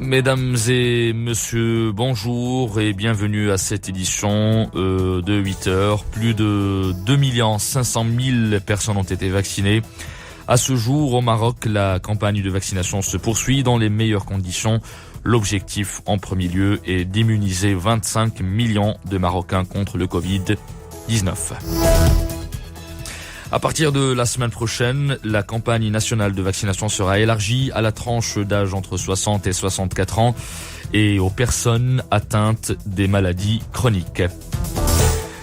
Mesdames et messieurs, bonjour et bienvenue à cette édition de 8 heures. Plus de 2 500 000 personnes ont été vaccinées. À ce jour, au Maroc, la campagne de vaccination se poursuit dans les meilleures conditions. L'objectif, en premier lieu, est d'immuniser 25 millions de Marocains contre le Covid-19. À partir de la semaine prochaine, la campagne nationale de vaccination sera élargie à la tranche d'âge entre 60 et 64 ans et aux personnes atteintes des maladies chroniques.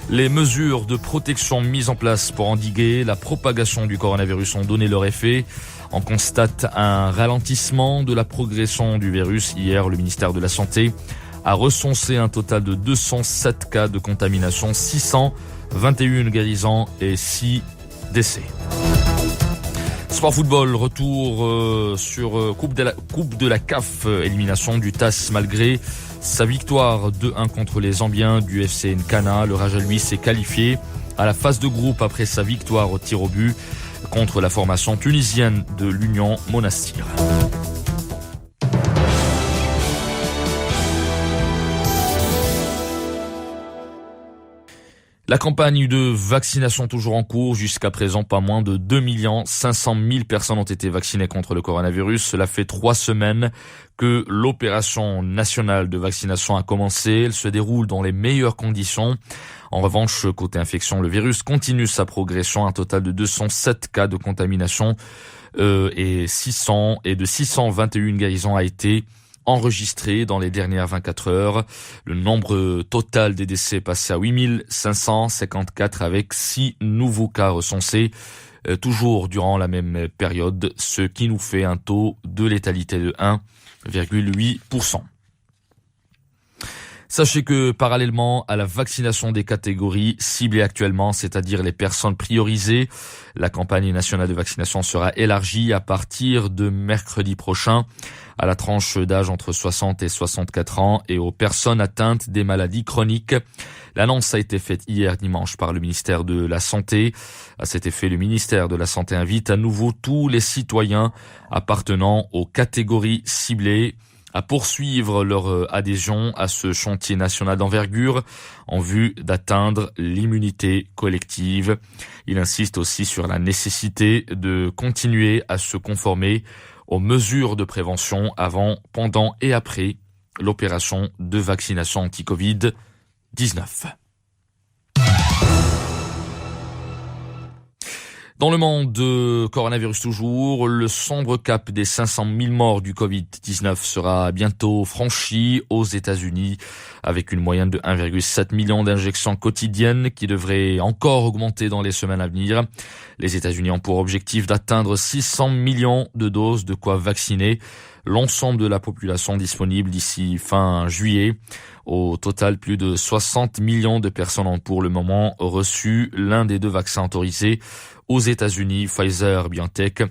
Les mesures de protection mises en place pour endiguer la propagation du coronavirus ont donné leur effet. On constate un ralentissement de la progression du virus. Hier, le ministère de la Santé a recensé un total de 207 cas de contamination, 621 guérisons et 6 décès. Sport football, retour sur Coupe de la CAF, élimination du TAS malgré sa victoire 2-1 contre les Zambiens du FC Nkana. Le Raja, lui, s'est qualifié à la phase de groupe après sa victoire au tir au but contre la formation tunisienne de l'Union Monastir. La campagne de vaccination toujours en cours. Jusqu'à présent, pas moins de 2 500 000 personnes ont été vaccinées contre le coronavirus. Cela fait 3 semaines que l'opération nationale de vaccination a commencé. Elle se déroule dans les meilleures conditions. En revanche, côté infection, le virus continue sa progression. Un total de 207 cas de contamination et de 621 guérisons a été enregistré dans les dernières 24 heures. Le nombre total des décès est passé à 8 554 avec 6 nouveaux cas recensés, toujours durant la même période, ce qui nous fait un taux de létalité de 1,8%. Sachez que parallèlement à la vaccination des catégories ciblées actuellement, c'est-à-dire les personnes priorisées, la campagne nationale de vaccination sera élargie à partir de mercredi prochain à la tranche d'âge entre 60 et 64 ans et aux personnes atteintes des maladies chroniques. L'annonce a été faite hier dimanche par le ministère de la Santé. À cet effet, le ministère de la Santé invite à nouveau tous les citoyens appartenant aux catégories ciblées à poursuivre leur adhésion à ce chantier national d'envergure en vue d'atteindre l'immunité collective. Il insiste aussi sur la nécessité de continuer à se conformer aux mesures de prévention avant, pendant et après l'opération de vaccination anti-Covid-19. Dans le monde de coronavirus toujours, le sombre cap des 500 000 morts du Covid-19 sera bientôt franchi aux États-Unis avec une moyenne de 1,7 million d'injections quotidiennes qui devrait encore augmenter dans les semaines à venir. Les États-Unis ont pour objectif d'atteindre 600 millions de doses, de quoi vacciner l'ensemble de la population disponible d'ici fin juillet. Au total, plus de 60 millions de personnes ont pour le moment reçu l'un des 2 vaccins autorisés aux États-Unis, Pfizer-BioNTech,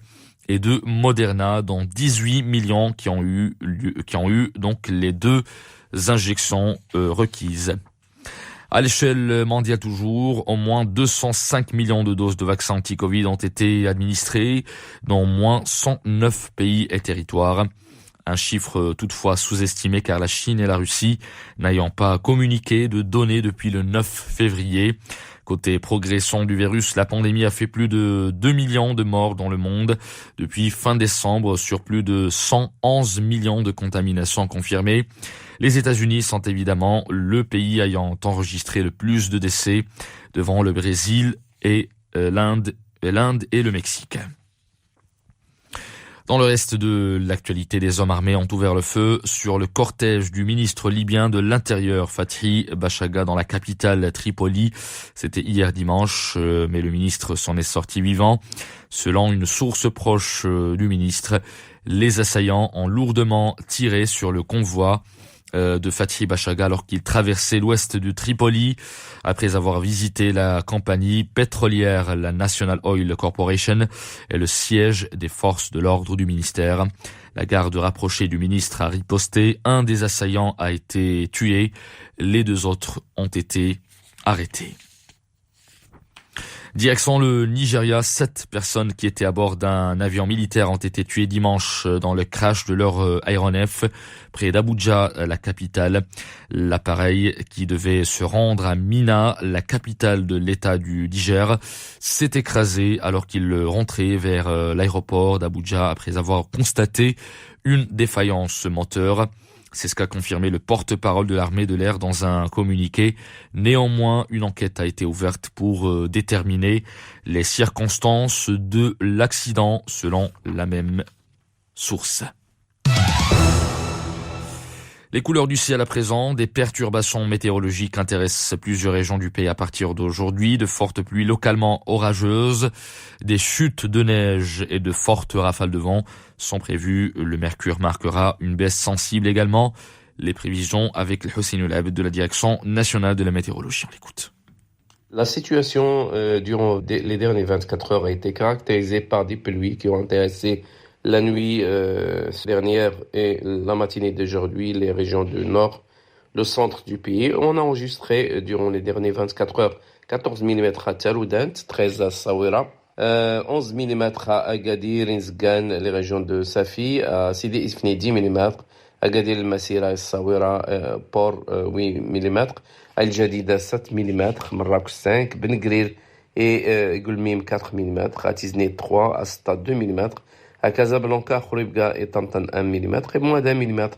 et de Moderna, dont 18 millions qui ont eu donc les 2 injections requises. À l'échelle mondiale toujours, au moins 205 millions de doses de vaccins anti-Covid ont été administrées dans au moins 109 pays et territoires. Un chiffre toutefois sous-estimé car la Chine et la Russie n'ayant pas communiqué de données depuis le 9 février. Côté progression du virus, la pandémie a fait plus de 2 millions de morts dans le monde depuis fin décembre sur plus de 111 millions de contaminations confirmées. Les États-Unis sont évidemment le pays ayant enregistré le plus de décès devant le Brésil et l'Inde et le Mexique. Dans le reste de l'actualité, des hommes armés ont ouvert le feu sur le cortège du ministre libyen de l'Intérieur, Fathi Bashagha, dans la capitale Tripoli. C'était hier dimanche, mais le ministre s'en est sorti vivant. Selon une source proche du ministre, les assaillants ont lourdement tiré sur le convoi de Fathi Bashagha alors qu'il traversait l'ouest de Tripoli après avoir visité la compagnie pétrolière, la National Oil Corporation, et le siège des forces de l'ordre du ministère. La garde rapprochée du ministre a riposté. Un des assaillants a été tué. Les 2 autres ont été arrêtés. Direction le Nigeria, 7 personnes qui étaient à bord d'un avion militaire ont été tuées dimanche dans le crash de leur aéronef près d'Abuja, la capitale. L'appareil qui devait se rendre à Minna, la capitale de l'État du Niger, s'est écrasé alors qu'il rentrait vers l'aéroport d'Abuja après avoir constaté une défaillance moteur. C'est ce qu'a confirmé le porte-parole de l'armée de l'air dans un communiqué. Néanmoins, une enquête a été ouverte pour déterminer les circonstances de l'accident selon la même source. Les couleurs du ciel à présent, des perturbations météorologiques intéressent plusieurs régions du pays à partir d'aujourd'hui. De fortes pluies localement orageuses, des chutes de neige et de fortes rafales de vent sont prévues. Le mercure marquera une baisse sensible également. Les prévisions avec le Hussein Oulab de la Direction nationale de la météorologie. On l'écoute. La situation durant les dernières 24 heures a été caractérisée par des pluies qui ont intéressé la nuit dernière et la matinée d'aujourd'hui, les régions du nord, le centre du pays. On a enregistré durant les dernières 24 heures 14 mm à Taroudant, 13 à Sawira, 11 mm à Agadir, Nzgan, les régions de Safi, à Sidi Ifni 10 mm, Agadir, Masira et Sawira, Port 8 mm, Al Jadida 7 mm, Marrakech 5, Ben Grir et Gulmim 4 mm, à Tiznit 3, à Stade 2 mm, à Casablanca, Khouribga et Tantan 1 mm et moins d'1 mm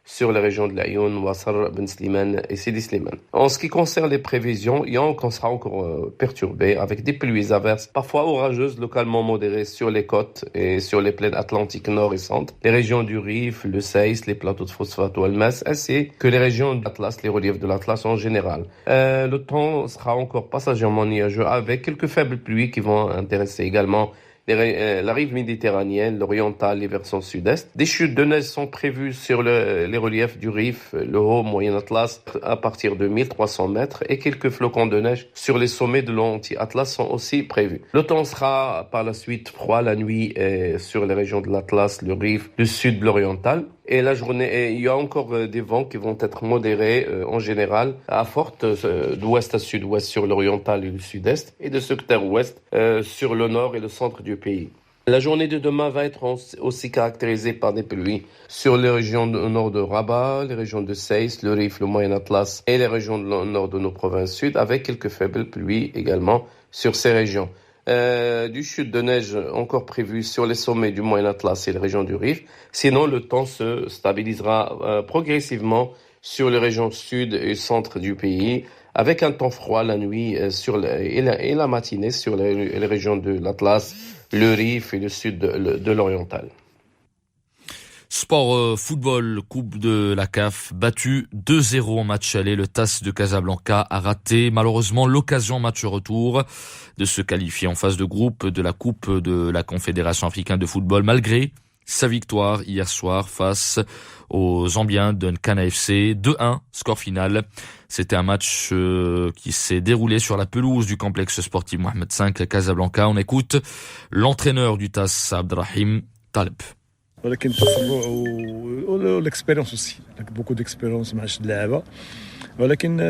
sur les régions de l'Ayoun, Wassar, Ben Slimane et Sidi Slimane. En ce qui concerne les prévisions, on sera encore perturbé avec des pluies averses, parfois orageuses, localement modérées sur les côtes et sur les plaines atlantiques nord et centre, les régions du Rif, le Seis, les plateaux de phosphate ou Almas, ainsi que les régions de l'Atlas, les reliefs de l'Atlas en général. Le temps sera encore passagèrement nuageux avec quelques faibles pluies qui vont intéresser également la rive méditerranéenne, l'orientale, les versants sud-est. Des chutes de neige sont prévues sur les reliefs du Rif, le haut moyen Atlas à partir de 1300 mètres et quelques flocons de neige sur les sommets de l'anti-Atlas sont aussi prévus. Le temps sera par la suite froid la nuit sur les régions de l'Atlas, le Rif, le sud de l'oriental. Et la journée, il y a encore des vents qui vont être modérés en général, à forte d'ouest à sud-ouest sur l'oriental et le sud-est, et de secteur ouest sur le nord et le centre du pays. La journée de demain va être aussi caractérisée par des pluies sur les régions du nord de Rabat, les régions de Seis, le Rif, le Moyen Atlas et les régions du nord de nos provinces sud, avec quelques faibles pluies également sur ces régions. Du chute de neige encore prévu sur les sommets du Moyen Atlas et les régions du Rif. Sinon, le temps se stabilisera progressivement sur les régions sud et centre du pays, avec un temps froid la nuit et la matinée sur les régions de l'Atlas, le Rif et le sud de l'oriental. Sport football, Coupe de la CAF, battu 2-0 en match aller. Le TAS de Casablanca a raté malheureusement l'occasion match retour de se qualifier en phase de groupe de la Coupe de la Confédération africaine de football, malgré sa victoire hier soir face aux Zambiens de Nkana FC. 2-1, score final. C'était un match qui s'est déroulé sur la pelouse du complexe sportif Mohamed V à Casablanca. On écoute l'entraîneur du TAS, Abdrahim Taleb. ولكن التسرع والاكسبيريونس اوسي بوكو ديكسبيريونس مع شي اللعابه ولكن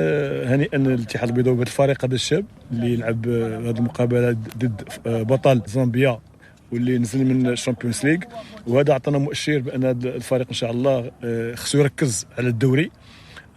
هنيئا للاتحاد البيضاوي بهذا الفريق هذا الشاب اللي يلعب هذه المقابله ضد بطل زامبيا واللي نزل من الشامبيونز ليغ وهذا عطانا مؤشر بان هذا الفريق ان شاء الله خصو يركز على الدوري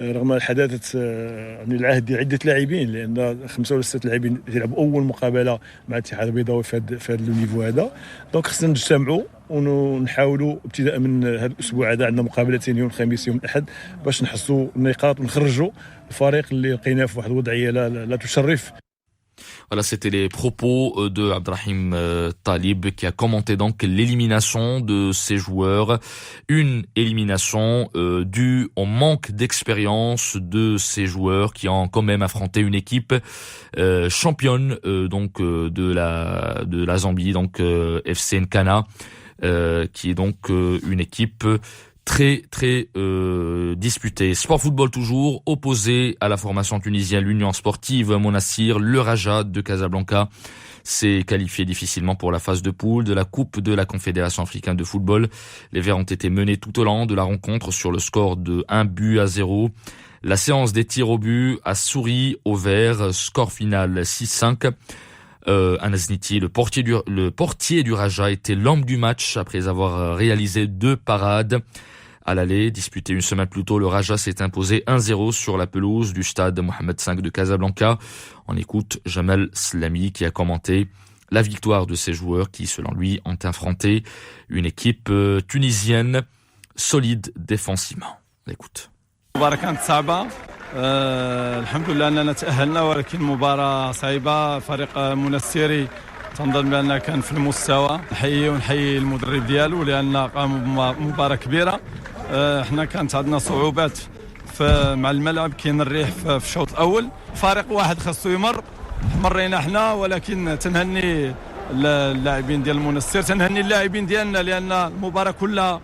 رغم حداثه يعني العهد ديال عده لاعبين لان 5 ولا 6 لاعبين يلعبوا اول مقابله مع الاتحاد البيضاوي في هذا النيفو هذا دونك خصنا نجتمعوا ونحاولوا ابتداء من هذا الاسبوع هذا عندنا مقابلتين يوم الخميس يوم الاحد باش نحصوا النقاط ونخرجوا الفريق اللي لقيناه في واحد الوضعيه لا تشرف. Voilà, c'était les propos de Abdrahim Talib qui a commenté donc l'élimination de ses joueurs. Une élimination due au manque d'expérience de ces joueurs qui ont quand même affronté une équipe championne donc de la Zambie, donc FC Nkana, qui est donc une équipe très disputé. Sport football toujours, opposé à la formation tunisienne, l'Union sportive Monastir, le Raja de Casablanca s'est qualifié difficilement pour la phase de poule de la Coupe de la Confédération africaine de football. Les Verts ont été menés tout au long de la rencontre sur le score de 1-0. La séance des tirs au but a souri aux Verts, score final 6-5. Anas Niti, le portier du Raja, était l'homme du match après avoir réalisé 2 parades. À l'aller, disputé une semaine plus tôt, le Raja s'est imposé 1-0 sur la pelouse du stade Mohamed V de Casablanca. On écoute Jamel Slami qui a commenté la victoire de ces joueurs qui, selon lui, ont affronté une équipe tunisienne solide défensivement. Écoute. الحمد لله أننا تأهلنا ولكن مباراة صعيبة فريق منسيري تنظن بأنه كان في المستوى ونحيي المدرب ديالو لأن قام بمباراة كبيرة احنا كانت عندنا صعوبات مع الملعب كاين الريح في الشوط الأول فريق واحد خاصو يمر مرينا احنا ولكن تنهني اللاعبين ديال المنسير تنهني اللاعبين ديالنا لأن المباراة كلها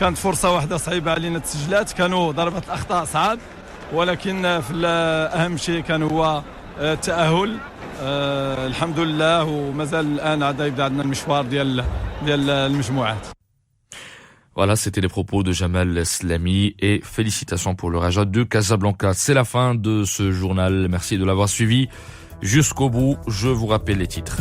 كانت فرصة واحدة صعيبة علينا تسجلات كانوا ضربة الأخطاء صعب ولكن في أهم شيء كان هو التأهل الحمد لله ومازال الآن عاد يبدأ عندنا المشوار ديال المجموعات. Voilà, c'était les propos de Jamel Slami et félicitations pour le Raja de Casablanca. C'est la fin de ce journal. Merci de l'avoir suivi jusqu'au bout. Je vous rappelle les titres.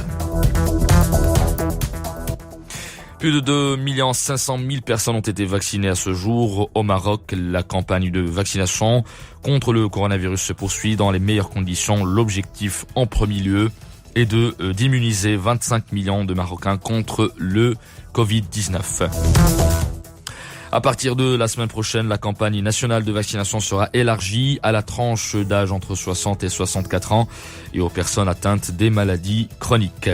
Plus de 2 500 000 personnes ont été vaccinées à ce jour au Maroc. La campagne de vaccination contre le coronavirus se poursuit dans les meilleures conditions. L'objectif en premier lieu est d'immuniser 25 millions de Marocains contre le Covid-19. À partir de la semaine prochaine, la campagne nationale de vaccination sera élargie à la tranche d'âge entre 60 et 64 ans et aux personnes atteintes des maladies chroniques.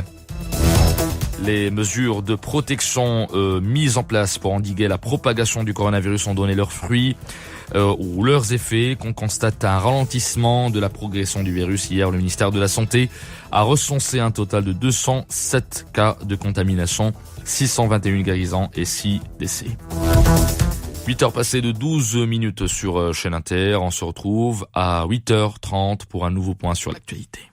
Les mesures de protection mises en place pour endiguer la propagation du coronavirus ont donné leurs fruits ou leurs effets, qu'on constate un ralentissement de la progression du virus. Hier, le ministère de la Santé a recensé un total de 207 cas de contamination, 621 guérisons et 6 décès. 8h passées de 12 minutes sur Chaîne Inter. On se retrouve à 8h30 pour un nouveau point sur l'actualité.